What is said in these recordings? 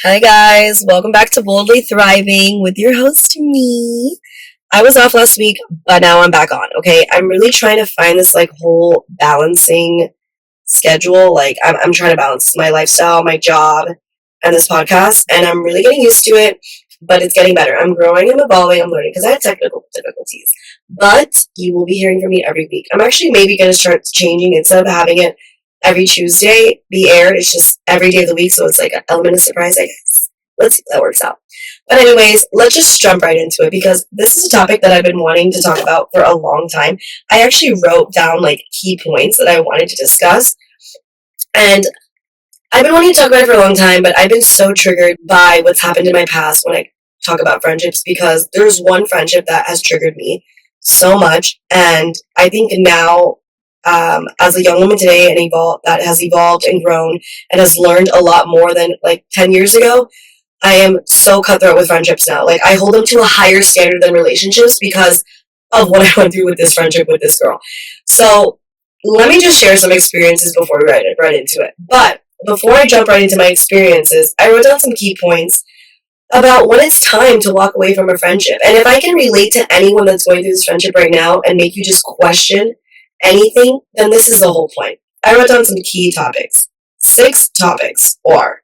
Hi guys, welcome back to Boldly Thriving with your host me. I was off last week, but now I'm back on. Okay, I'm really trying to find this whole balancing schedule. I'm trying to balance my lifestyle, my job, and this podcast, and I'm really getting used to it. But it's getting better. I'm growing, I'm evolving, I'm learning because I had technical difficulties. But you will be hearing from me every week. I'm actually maybe going to start changing instead of having it every Tuesday be aired. It's just every day of the week, so it's like an element of surprise, I guess. Let's see if that works out. But anyways, let's just jump right into it because this is a topic that I've been wanting to talk about for a long time. I actually wrote down key points that I wanted to discuss, and I've been wanting to talk about it for a long time, but I've been so triggered by what's happened in my past when I talk about friendships because there's one friendship that has triggered me so much, and I think now as a young woman today that has evolved and grown and has learned a lot more than 10 years ago. I am so cutthroat with friendships now. I hold them to a higher standard than relationships because of what I went through with this friendship with this girl. So let me just share some experiences before we right into it. But before I jump right into my experiences, I wrote down some key points about when it's time to walk away from a friendship. And if I can relate to anyone that's going through this friendship right now and make you just question anything, then this is the whole point. I wrote down some key topics. 6 topics are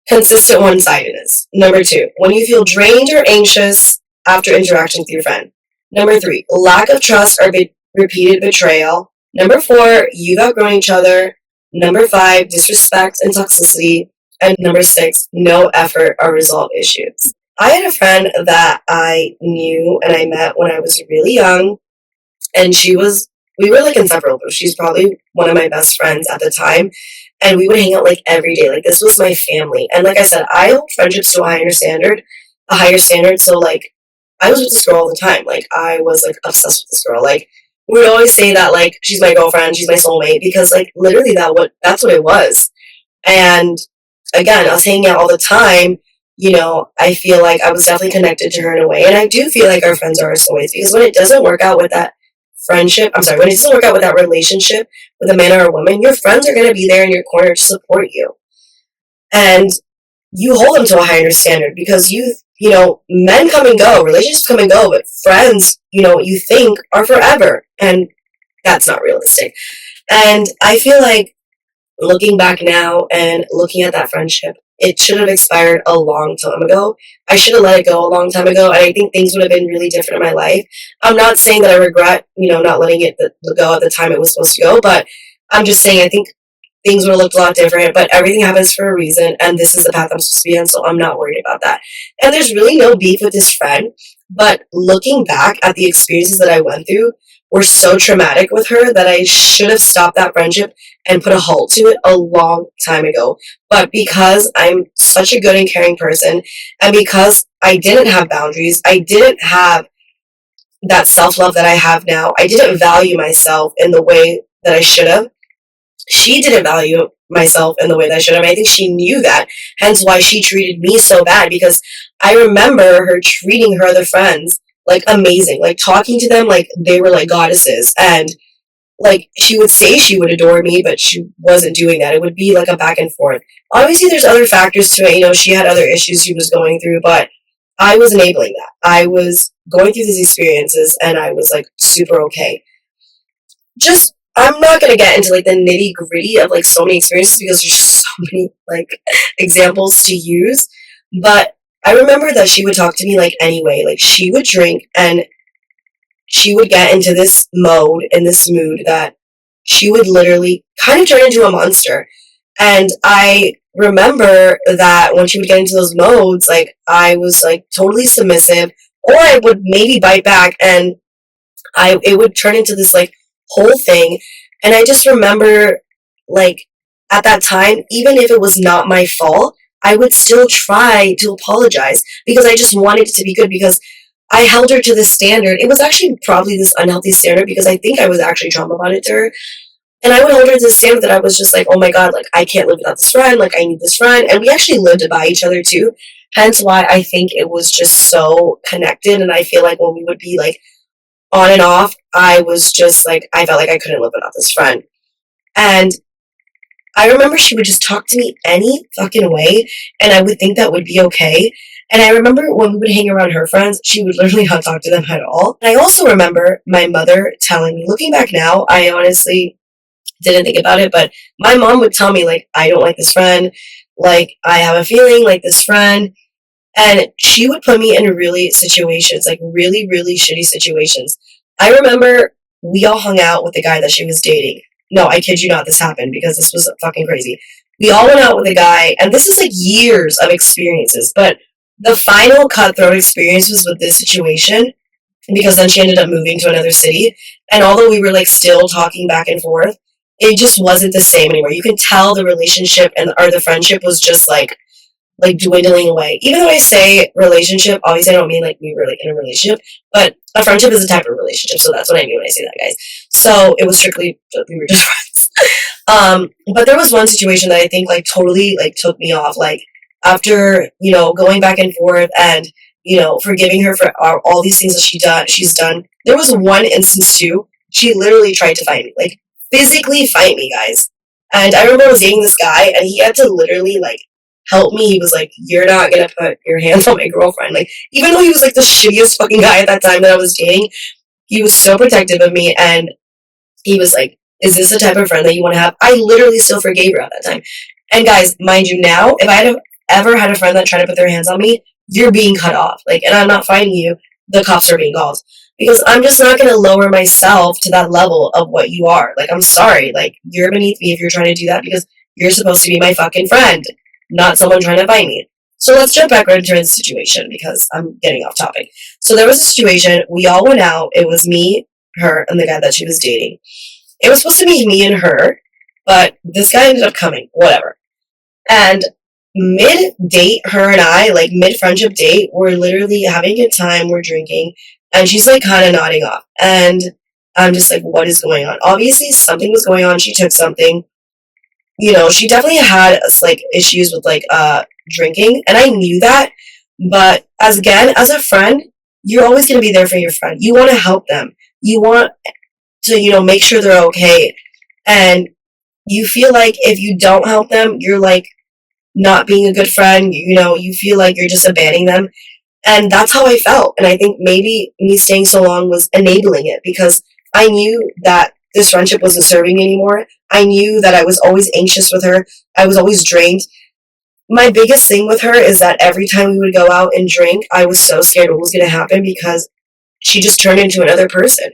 consistent one-sidedness. Number 2, when you feel drained or anxious after interactions with your friend. Number 3, lack of trust or repeated betrayal. Number 4, you've outgrown each other. Number 5, disrespect and toxicity. And number 6, no effort or resolve issues. I had a friend that I knew and I met when I was really young, and we were inseparable. She's probably one of my best friends at the time, and we would hang out every day. This was my family. And like I said, I hold friendships to a higher standard. So I was with this girl all the time. I was obsessed with this girl. We would always say that she's my girlfriend, she's my soulmate, because literally that's what it was. And again, us hanging out all the time, I feel like I was definitely connected to her in a way. And I do feel like our friends are our soulmates, because when it doesn't work out with that when it doesn't work out with that relationship with a man or a woman, your friends are going to be there in your corner to support you. And you hold them to a higher standard because men come and go, relationships come and go, but friends, you think are forever. And that's not realistic. And I feel like looking back now and looking at that friendship, it should have expired a long time ago. I should have let it go a long time ago, and I think things would have been really different in my life. I'm not saying that I regret, not letting it go at the time it was supposed to go, but I'm just saying I think things would have looked a lot different, but everything happens for a reason, and this is the path I'm supposed to be on, so I'm not worried about that. And there's really no beef with this friend, but looking back at the experiences that I went through were so traumatic with her that I should have stopped that friendship and put a halt to it a long time ago. But because I'm such a good and caring person, and because I didn't have boundaries, I didn't have that self-love that I have now, I didn't value myself in the way that I should have. She didn't value myself in the way that I should have. I think she knew that, hence why she treated me so bad, because I remember her treating her other friends amazing, talking to them like they were goddesses, and she would say she would adore me, but she wasn't doing that. It would be a back and forth. Obviously there's other factors to it. She had other issues she was going through, but I was enabling that. I was going through these experiences, and I was super okay. I'm not going to get into the nitty gritty of so many experiences because there's so many examples to use, but I remember that she would talk to me anyway. She would drink, and she would get into this mode, in this mood, that she would literally kind of turn into a monster. And I remember that when she would get into those modes, I was totally submissive, or I would maybe bite back, and it would turn into this whole thing. And I just remember at that time, even if it was not my fault, I would still try to apologize because I just wanted it to be good, because I held her to this standard. It was actually probably this unhealthy standard because I think I was actually trauma bonded to her. And I would hold her to this standard that I was just oh my God, I can't live without this friend. I need this friend. And we actually lived by each other too. Hence why I think it was just so connected. And I feel when we would be on and off, I was just I felt I couldn't live without this friend. And I remember she would just talk to me any fucking way, and I would think that would be okay. And I remember when we would hang around her friends, she would literally not talk to them at all. And I also remember my mother telling me, looking back now, I honestly didn't think about it, but my mom would tell me, like, I don't like this friend, like, I have a feeling like this friend, and she would put me in really situations, like really, really shitty situations. I remember we all hung out with the guy that she was dating. No, I kid you not, this happened because this was fucking crazy. We all went out with a guy, and this is like years of experiences, but the final cutthroat experience was with this situation because then she ended up moving to another city. And although we were like still talking back and forth, it just wasn't the same anymore. You can tell the relationship and or the friendship was just like dwindling away. Even though I say relationship, obviously I don't mean like we were like in a relationship, but a friendship is a type of relationship, so that's what I mean when I say that, guys. So it was strictly we were just friends. But there was one situation that I think like totally like took me off. Like after going back and forth and forgiving her for all these things that she's done. There was one instance too. She literally tried to fight me, like physically fight me, guys. And I remember I was dating this guy, and he had to literally like help me. He was like, "You're not gonna put your hands on my girlfriend." Like, even though he was like the shittiest fucking guy at that time that I was dating, he was so protective of me, and he was like, "Is this the type of friend that you want to have?" I literally still forgave her at that time. And guys, mind you, now if I had ever had a friend that tried to put their hands on me, you're being cut off. Like, and I'm not fighting you. The cops are being called because I'm just not gonna lower myself to that level of what you are. Like, I'm sorry. Like, you're beneath me if you're trying to do that because you're supposed to be my fucking friend, not someone trying to fight me. So let's jump back right into the situation because I'm getting off topic. So there was a situation. We all went out. It was me, her, and the guy that she was dating. It was supposed to be me and her, but this guy ended up coming. Whatever. And mid date, her and I, like mid friendship date, we're literally having a good time, we're drinking, and she's like kind of nodding off. And I'm just like, what is going on? Obviously, something was going on. She took something. She definitely had like issues with like drinking, and I knew that. But as a friend, you're always gonna be there for your friend. You want to help them. You want to, make sure they're okay. And you feel like if you don't help them, you're like not being a good friend, you feel like you're just abandoning them. And that's how I felt. And I think maybe me staying so long was enabling it because I knew that this friendship wasn't serving me anymore. I knew that I was always anxious with her. I was always drained. My biggest thing with her is that every time we would go out and drink, I was so scared what was going to happen because she just turned into another person.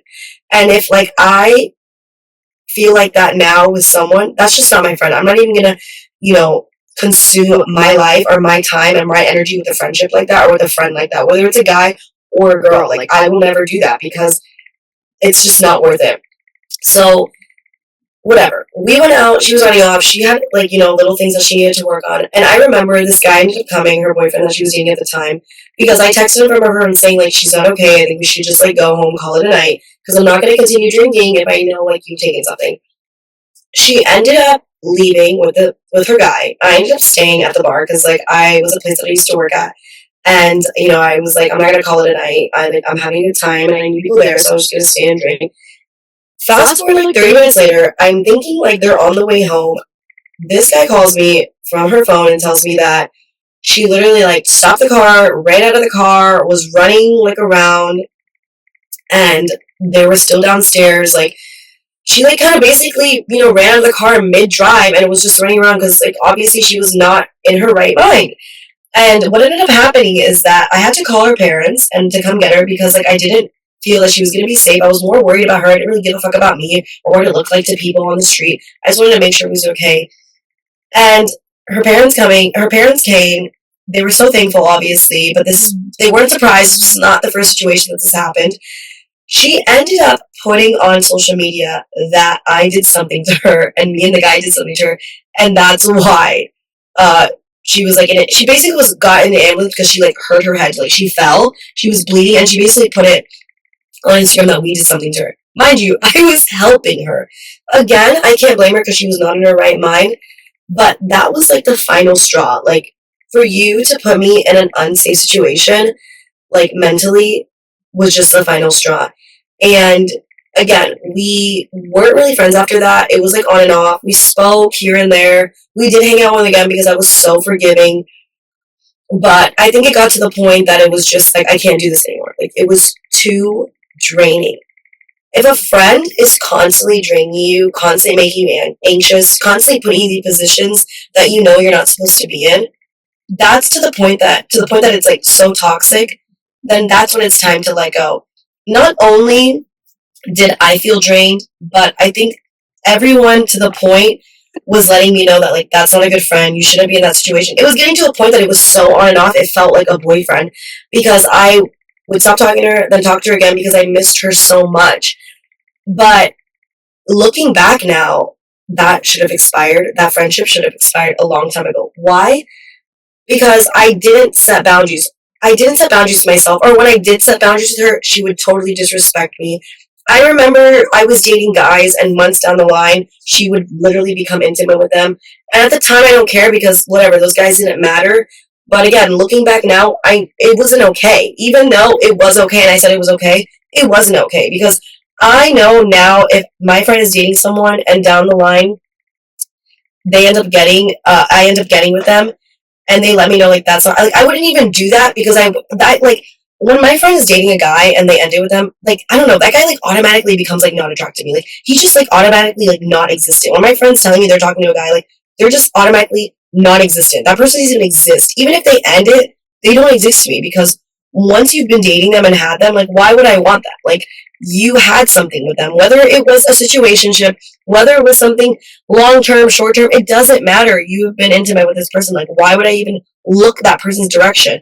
And if like I feel like that now with someone, that's just not my friend. I'm not even going to, consume my life or my time and my energy with a friendship like that or with a friend like that, whether it's a guy or a girl. Like, I will never do that because it's just not worth it. So, whatever. We went out, she was running off, she had, like, little things that she needed to work on. And I remember this guy ended up coming, her boyfriend that she was dating at the time, because I texted him from her and saying, like, she's not okay, I think we should just, like, go home, call it a night, because I'm not going to continue drinking if I know, like, you've taken something. She ended up leaving with her guy. I ended up staying at the bar because like I was a place that I used to work at, and I was like, I'm not gonna call it a night. I'm having a good time and I need people there, so I was just gonna stay and drink. Fast forward like 30 minutes later, I'm thinking like they're on the way home. This guy calls me from her phone and tells me that she literally like stopped the car, ran out of the car, was running like around, and they were still downstairs. Like she like kind of basically ran out of the car mid drive and was just running around because like obviously she was not in her right mind. And what ended up happening is that I had to call her parents and to come get her because like I didn't feel that she was going to be safe. I was more worried about her. I didn't really give a fuck about me or what it looked like to people on the street. I just wanted to make sure it was okay. And her parents came. They were so thankful, obviously, but they weren't surprised. This was not the first situation that this happened. She ended up putting on social media that I did something to her and me and the guy did something to her, and that's why she was like in it. She basically got in the ambulance because she like hurt her head, like she fell, she was bleeding, and she basically put it on Instagram that we did something to her. Mind you, I was helping her. Again, I can't blame her because she was not in her right mind, but that was like the final straw. Like for you to put me in an unsafe situation, like mentally, was just the final straw. And again, we weren't really friends after that. It was like on and off. We spoke here and there. We did hang out with again because I was so forgiving. But I think it got to the point that it was just like, I can't do this anymore. Like, it was too draining. If a friend is constantly draining you, constantly making you anxious, constantly putting you in positions that you know you're not supposed to be in, that's to the point that it's like so toxic, then that's when it's time to let go. Not only did I feel drained, but I think everyone to the point was letting me know that like that's not a good friend. You shouldn't be in that situation. It was getting to a point that it was so on and off. It felt like a boyfriend because I would stop talking to her, then talk to her again because I missed her so much. But looking back now, that should have expired. That friendship should have expired a long time ago. Why? Because I didn't set boundaries. I didn't set boundaries to myself, or when I did set boundaries with her, she would totally disrespect me. I remember I was dating guys, and months down the line, she would literally become intimate with them. And at the time, I don't care because whatever, those guys didn't matter. But again, looking back now, it wasn't okay. Even though it was okay, and I said it was okay, it wasn't okay because I know now if my friend is dating someone and down the line I end up getting with them, and they let me know like that's not like I wouldn't even do that because that like when my friend is dating a guy and they end it with them, like I don't know, that guy like automatically becomes like not attracted to me. Like he's just like automatically like not existent. When my friends telling me they're talking to a guy, like they're just automatically non existent. That person doesn't even exist. Even if they end it, they don't exist to me because once you've been dating them and had them, like why would I want that? Like you had something with them, whether it was a situationship, whether it was something long term, short term, it doesn't matter. You have been intimate with this person. Like, why would I even look that person's direction?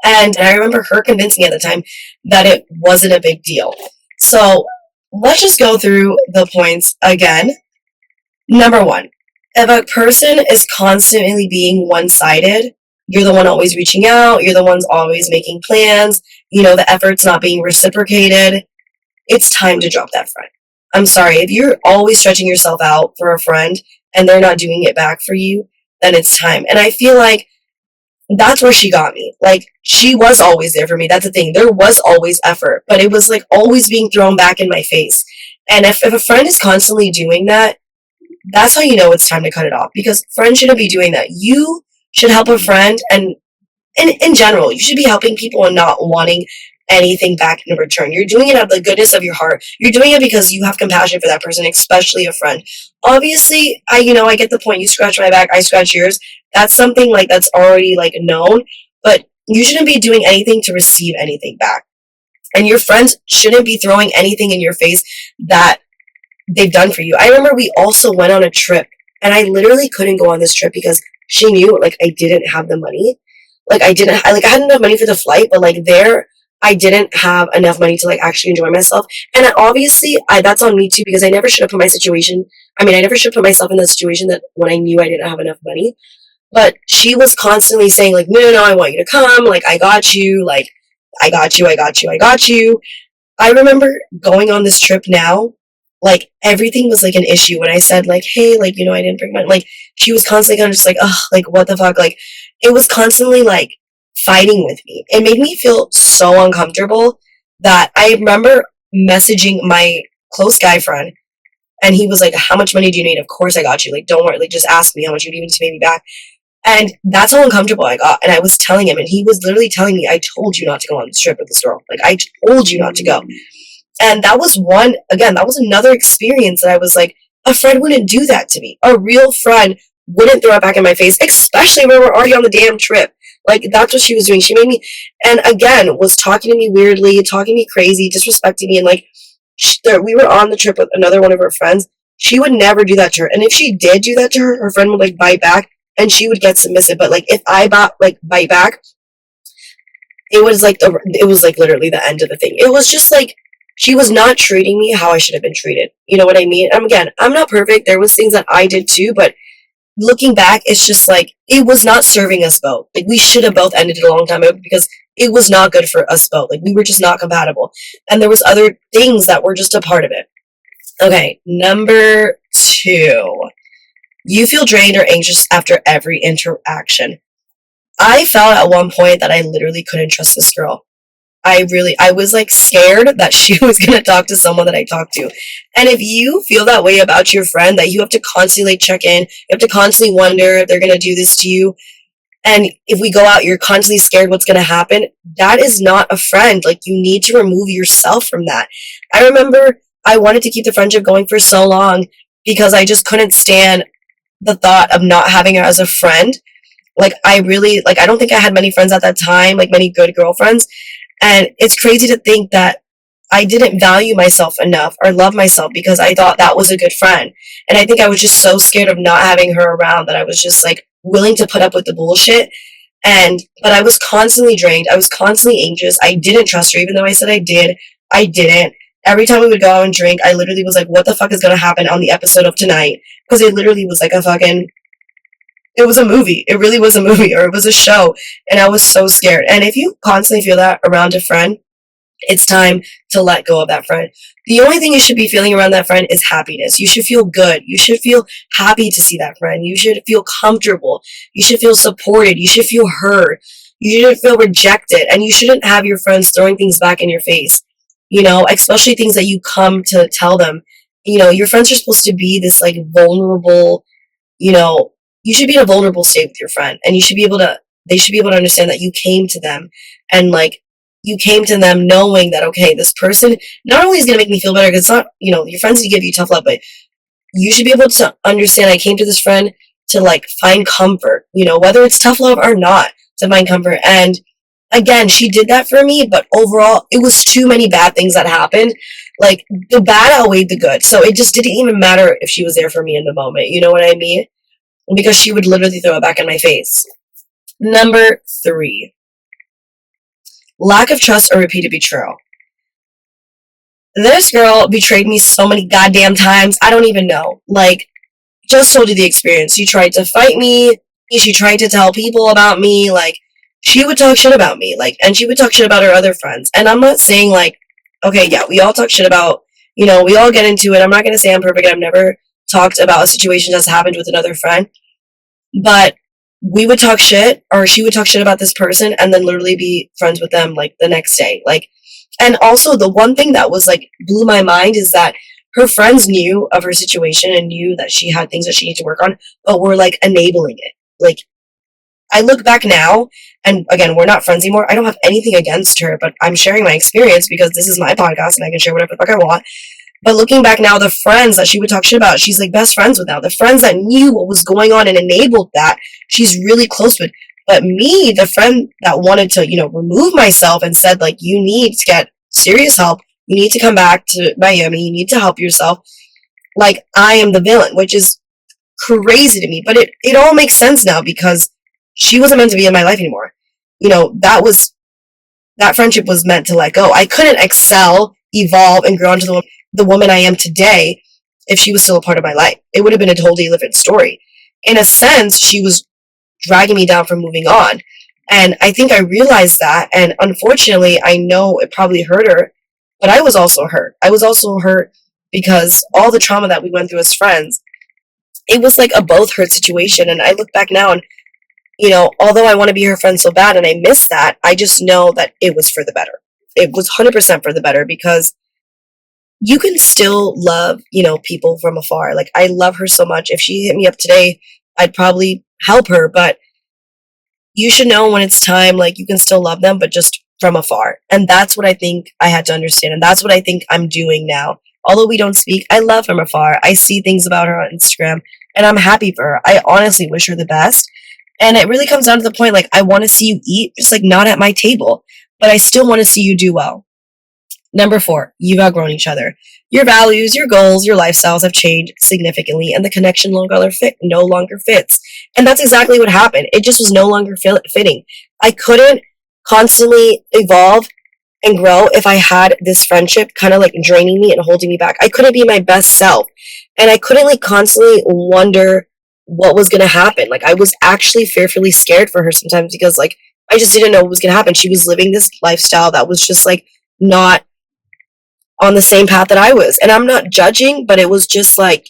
And I remember her convincing me at the time that it wasn't a big deal. So let's just go through the points again. Number one, if a person is constantly being one sided, you're the one always reaching out, you're the ones always making plans, the effort's not being reciprocated, it's time to drop that friend. I'm sorry, if you're always stretching yourself out for a friend and they're not doing it back for you, then it's time. And I feel like that's where she got me. Like, she was always there for me. That's the thing. There was always effort, but it was like always being thrown back in my face. And if a friend is constantly doing that, that's how you know it's time to cut it off because friends shouldn't be doing that. You should help a friend, and in general, you should be helping people and not wanting anything back in return. You're doing it out of the goodness of your heart. You're doing it because you have compassion for that person, especially a friend. Obviously, I get the point. You scratch my back, I scratch yours. That's something like that's already like known, but you shouldn't be doing anything to receive anything back. And your friends shouldn't be throwing anything in your face that they've done for you. I remember we also went on a trip, and I literally couldn't go on this trip because she knew like I didn't have the money. Like I had enough money for the flight, but like there I didn't have enough money to like actually enjoy myself. And obviously that's on me too because I never should have put my situation. I mean, I never should put myself in that situation that when I knew I didn't have enough money. But she was constantly saying like, no, no, no, I want you to come. Like I got you. Like I got you. I got you. I got you. I remember going on this trip now, like everything was like an issue when I said like, hey, like, I didn't bring my, like, she was constantly kind of just like, ugh, like, what the fuck? Like, it was constantly like fighting with me. It made me feel so uncomfortable that I remember messaging my close guy friend and he was like, how much money do you need? Of course I got you. Like, don't worry. Like, just ask me how much you need to pay me back. And that's how uncomfortable I got. And I was telling him, and he was literally telling me, I told you not to go on this trip with this girl. Like, I told you not to go. And that was that was another experience that I was like, a friend wouldn't do that to me. A real friend wouldn't throw it back in my face, especially when we're already on the damn trip. Like, that's what she was doing. She made me, and again, was talking to me weirdly, talking to me crazy, disrespecting me. And like, we were on the trip with another one of her friends. She would never do that to her. And if she did do that to her, her friend would like bite back and she would get submissive. But like, if I bite back, it was like literally the end of the thing. It was just like, she was not treating me how I should have been treated. You know what I mean? And again, I'm not perfect. There was things that I did too, but looking back, it's just like, it was not serving us both. Like, we should have both ended it a long time ago because it was not good for us both. Like, we were just not compatible. And there was other things that were just a part of it. Okay, number 2. You feel drained or anxious after every interaction. I felt at one point that I literally couldn't trust this girl. I was like scared that she was going to talk to someone that I talked to. And if you feel that way about your friend, that you have to constantly check in, you have to constantly wonder if they're going to do this to you, and if we go out, you're constantly scared what's going to happen, that is not a friend. Like, you need to remove yourself from that. I remember I wanted to keep the friendship going for so long because I just couldn't stand the thought of not having her as a friend. Like, I don't think I had many friends at that time, like many good girlfriends. And it's crazy to think that I didn't value myself enough or love myself because I thought that was a good friend. And I think I was just so scared of not having her around that I was just like willing to put up with the bullshit. But I was constantly drained. I was constantly anxious. I didn't trust her, even though I said I did. I didn't. Every time we would go out and drink, I literally was like, what the fuck is going to happen on the episode of tonight? Because it literally was like it was a movie. It really was a movie, or it was a show. And I was so scared. And if you constantly feel that around a friend, it's time to let go of that friend. The only thing you should be feeling around that friend is happiness. You should feel good. You should feel happy to see that friend. You should feel comfortable. You should feel supported. You should feel heard. You shouldn't feel rejected. And you shouldn't have your friends throwing things back in your face, especially things that you come to tell them. Your friends are supposed to be this like vulnerable, you should be in a vulnerable state with your friend, and they should be able to understand that you came to them, and like, you came to them knowing that, okay, this person not only is going to make me feel better, because it's not, your friends need to give you tough love, but you should be able to understand I came to this friend to like find comfort, whether it's tough love or not, to find comfort. And again, she did that for me, but overall, it was too many bad things that happened. Like, the bad outweighed the good. So it just didn't even matter if she was there for me in the moment. You know what I mean? Because she would literally throw it back in my face. Number 3. Lack of trust or repeated betrayal. This girl betrayed me so many goddamn times, I don't even know. Like, just told you the experience. She tried to fight me. She tried to tell people about me. Like, she would talk shit about me. Like, and she would talk shit about her other friends. And I'm not saying, like, okay, yeah, we all talk shit about, we all get into it. I'm not going to say I'm perfect. I've never talked about a situation that's happened with another friend. But we would talk shit, or she would talk shit about this person, and then literally be friends with them, like, the next day. Like, and also, the one thing that was, like, blew my mind is that her friends knew of her situation and knew that she had things that she needed to work on, but were, like, enabling it. Like, I look back now, and again, we're not friends anymore. I don't have anything against her, but I'm sharing my experience because this is my podcast and I can share whatever the fuck I want. But looking back now, the friends that she would talk shit about, she's like best friends with now. The friends that knew what was going on and enabled that, she's really close with. But me, the friend that wanted to, remove myself and said, like, you need to get serious help. You need to come back to Miami. You need to help yourself. Like, I am the villain, which is crazy to me. But it all makes sense now because she wasn't meant to be in my life anymore. That friendship was meant to let go. I couldn't excel, evolve, and grow into the woman I am today if she was still a part of my life. It would have been a totally different story. In a sense, she was dragging me down from moving on. And I think I realized that. And unfortunately, I know it probably hurt her, but I was also hurt. I was also hurt because all the trauma that we went through as friends, it was like a both hurt situation. And I look back now and, although I want to be her friend so bad and I miss that, I just know that it was for the better. It was 100% for the better because you can still love, people from afar. Like, I love her so much. If she hit me up today, I'd probably help her, but you should know when it's time, like, you can still love them, but just from afar. And that's what I think I had to understand. And that's what I think I'm doing now. Although we don't speak, I love from afar. I see things about her on Instagram and I'm happy for her. I honestly wish her the best. And it really comes down to the point, like, I want to see you eat, just like not at my table, but I still want to see you do well. Number 4, you've outgrown each other. Your values, your goals, your lifestyles have changed significantly, and the connection no longer fits. And that's exactly what happened. It just was no longer fitting. I couldn't constantly evolve and grow if I had this friendship kind of like draining me and holding me back. I couldn't be my best self. And I couldn't like constantly wonder what was going to happen. Like, I was actually fearfully scared for her sometimes because like I just didn't know what was going to happen. She was living this lifestyle that was just like not on the same path that I was. And I'm not judging, but it was just like,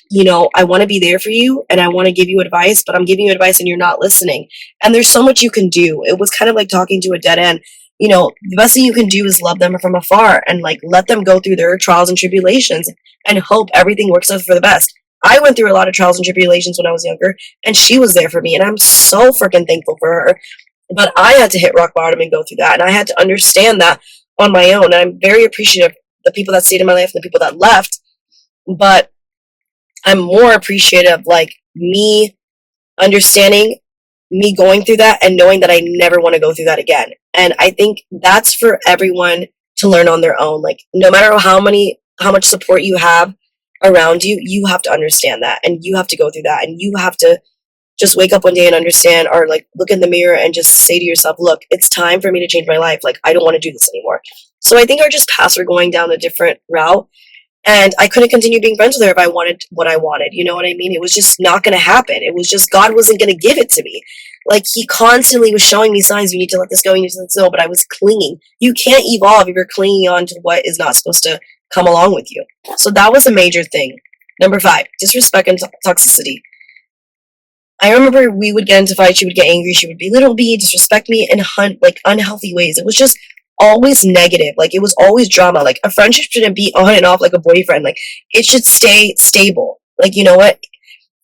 I want to be there for you and I want to give you advice, but I'm giving you advice and you're not listening. And there's so much you can do. It was kind of like talking to a dead end. the best thing you can do is love them from afar and like let them go through their trials and tribulations and hope everything works out for the best. I went through a lot of trials and tribulations when I was younger, and she was there for me, and I'm so freaking thankful for her. But I had to hit rock bottom and go through that, and I had to understand that on my own. And I'm very appreciative of the people that stayed in my life and the people that left, but I'm more appreciative of like me understanding, me going through that and knowing that I never want to go through that again. And I think that's for everyone to learn on their own. Like no matter how much support you have around you, you have to understand that and you have to go through that and you have to just wake up one day and understand, or like look in the mirror and just say to yourself, look, it's time for me to change my life. Like I don't want to do this anymore. So I think our just paths were going down a different route. And I couldn't continue being friends with her if I wanted what I wanted. You know what I mean? It was just not going to happen. It was just, God wasn't going to give it to me. Like, He constantly was showing me signs, you need to let this go, you need to let this go, but I was clinging. You can't evolve if you're clinging on to what is not supposed to come along with you. So that was a major thing. Number 5, disrespect and toxicity. I remember we would get into fights, she would get angry, she would belittle me, disrespect me in unhealthy ways. It was just always negative. Like it was always drama. Like a friendship shouldn't be on and off like a boyfriend. Like it should stay stable. Like, you know what?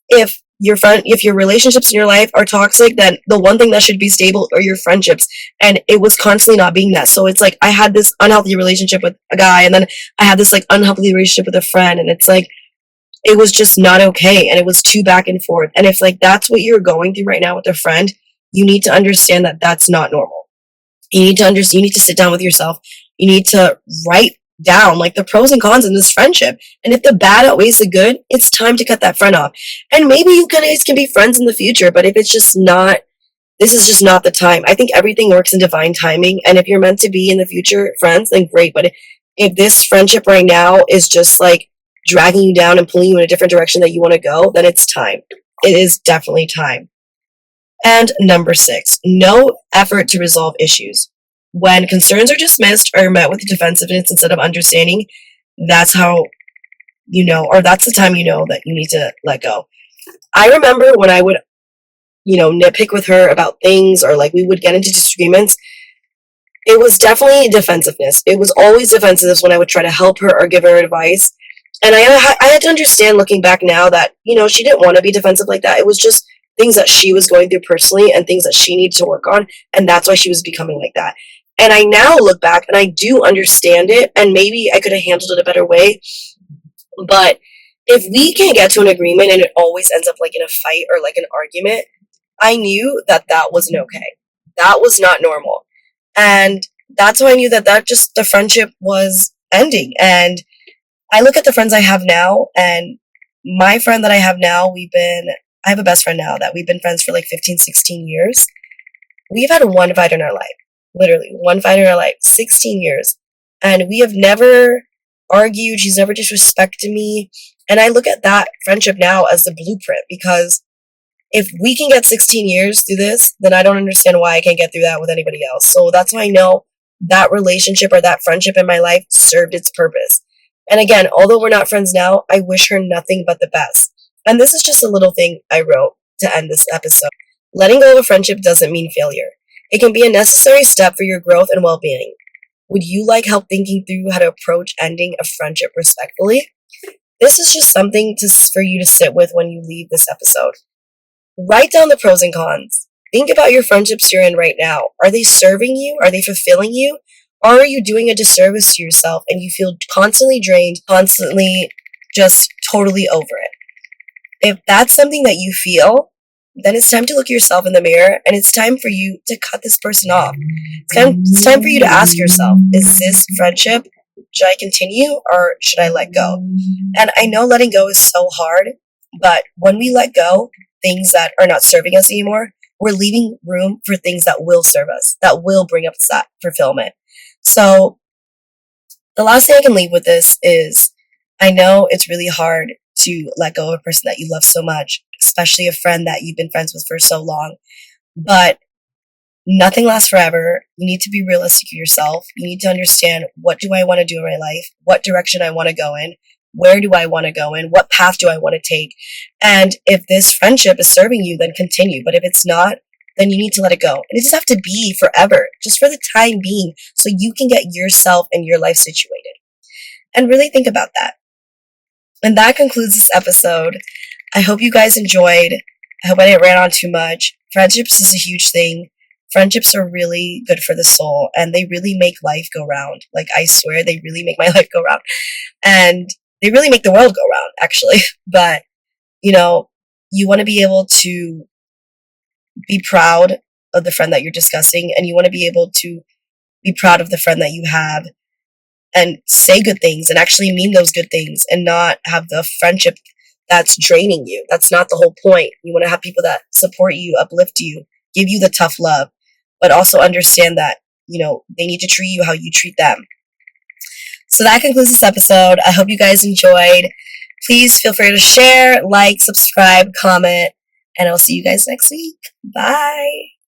If your relationships in your life are toxic, then the one thing that should be stable are your friendships. And it was constantly not being that. So it's like I had this unhealthy relationship with a guy, and then I had this like unhealthy relationship with a friend, and it's like it was just not okay, and it was too back and forth. And if like that's what you're going through right now with a friend, you need to understand that that's not normal. You need to sit down with yourself. You need to write down like the pros and cons in this friendship. And if the bad outweighs the good, it's time to cut that friend off. And maybe you guys can be friends in the future, but if it's just not, this is just not the time. I think everything works in divine timing. And if you're meant to be in the future friends, then great. But if this friendship right now is just like dragging you down and pulling you in a different direction that you want to go, then it's time. It is definitely time. And number 6, no effort to resolve issues. When concerns are dismissed or met with defensiveness instead of understanding, that's how you know, or that's the time you know that you need to let go. I remember when I would, nitpick with her about things, or like we would get into disagreements, it was definitely defensiveness. It was always defensiveness when I would try to help her or give her advice. And I had to understand looking back now that, she didn't want to be defensive like that. It was just things that she was going through personally and things that she needed to work on. And that's why she was becoming like that. And I now look back and I do understand it. And maybe I could have handled it a better way. But if we can't get to an agreement and it always ends up like in a fight or like an argument, I knew that that wasn't okay. That was not normal. And that's why I knew that the friendship was ending. And I look at the friends I have now, and my friend that I have now, I have a best friend now that we've been friends for like 15, 16 years. We've had one fight in our life, literally one fight in our life, 16 years. And we have never argued. She's never disrespected me. And I look at that friendship now as the blueprint, because if we can get 16 years through this, then I don't understand why I can't get through that with anybody else. So that's why I know that relationship or that friendship in my life served its purpose. And again, although we're not friends now, I wish her nothing but the best. And this is just a little thing I wrote to end this episode. Letting go of a friendship doesn't mean failure. It can be a necessary step for your growth and well-being. Would you like help thinking through how to approach ending a friendship respectfully? This is just something for you to sit with when you leave this episode. Write down the pros and cons. Think about your friendships you're in right now. Are they serving you? Are they fulfilling you? Or are you doing a disservice to yourself and you feel constantly drained, constantly just totally over it? If that's something that you feel, then it's time to look yourself in the mirror, and it's time for you to cut this person off. It's time for you to ask yourself, is this friendship, should I continue or should I let go? And I know letting go is so hard, but when we let go, things that are not serving us anymore, we're leaving room for things that will serve us, that will bring us that fulfillment. So the last thing I can leave with this is, I know it's really hard to let go of a person that you love so much, especially a friend that you've been friends with for so long, but nothing lasts forever. You need to be realistic with yourself. You need to understand, what do I want to do in my life? What direction I want to go in? Where do I want to go in? What path do I want to take? And if this friendship is serving you, then continue. But if it's not, then you need to let it go. And it doesn't have to be forever, just for the time being, so you can get yourself and your life situated. And really think about that. And that concludes this episode. I hope you guys enjoyed. I hope I didn't rant on too much. Friendships is a huge thing. Friendships are really good for the soul, and they really make life go round. Like, I swear, they really make my life go round. And they really make the world go round, actually. But, you want to be able to be proud of the friend that you're discussing, and you want to be able to be proud of the friend that you have, and say good things and actually mean those good things, and not have the friendship that's draining you. That's not the whole point. You want to have people that support you, uplift you, give you the tough love, but also understand that, they need to treat you how you treat them. So that concludes this episode. I hope you guys enjoyed. Please feel free to share, like, subscribe, comment, and I'll see you guys next week. Bye.